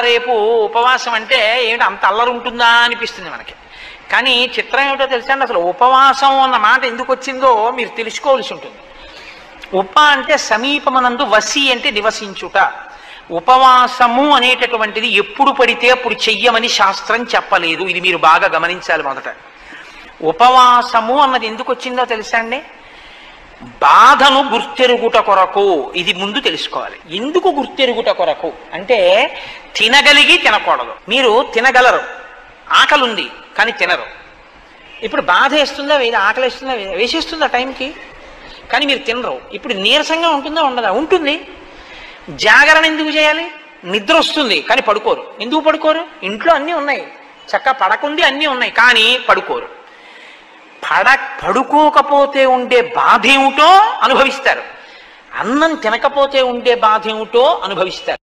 రేపు ఉపవాసం అంటే ఏమిటి అంత అల్లరి ఉంటుందా అనిపిస్తుంది మనకి. కానీ చిత్రం ఏమిటో తెలుసా అండి, అసలు ఉపవాసం అన్న మాట ఎందుకు వచ్చిందో మీరు తెలుసుకోవాల్సి ఉంటుంది. ఉప అంటే సమీపమనందు, వసి అంటే నివసించుట. ఉపవాసము అనేటటువంటిది ఎప్పుడు పడితే అప్పుడు చెయ్యమని శాస్త్రం చెప్పలేదు. ఇది మీరు బాగా గమనించాలి. మొదట ఉపవాసము అన్నది ఎందుకు వచ్చిందో తెలుసా అండి, బాధను గుర్తెరుగుట కొరకు. ఇది ముందు తెలుసుకోవాలి. ఎందుకు గుర్తెరుగుట కొరకు అంటే, తినగలిగి తినకూడదు. మీరు తినగలరు, ఆకలి ఉంది కానీ తినరు. ఇప్పుడు బాధ వేస్తుందా, ఆకలి వేస్తుందా, వేసేస్తుందా టైంకి, కానీ మీరు తినరు. ఇప్పుడు నీరసంగా ఉంటుందా, ఉండదా? ఉంటుంది. జాగరణ ఎందుకు చేయాలి? నిద్ర వస్తుంది కానీ పడుకోరు. ఎందుకు పడుకోరు? ఇంట్లో అన్నీ ఉన్నాయి, చక్కగా పడకుంది అన్నీ ఉన్నాయి, కానీ పడుకోరు. పడుకోకపోతే ఉండే బాధ ఏమిటో అనుభవిస్తారు, అన్నం తినకపోతే ఉండే బాధ ఏమిటో అనుభవిస్తారు.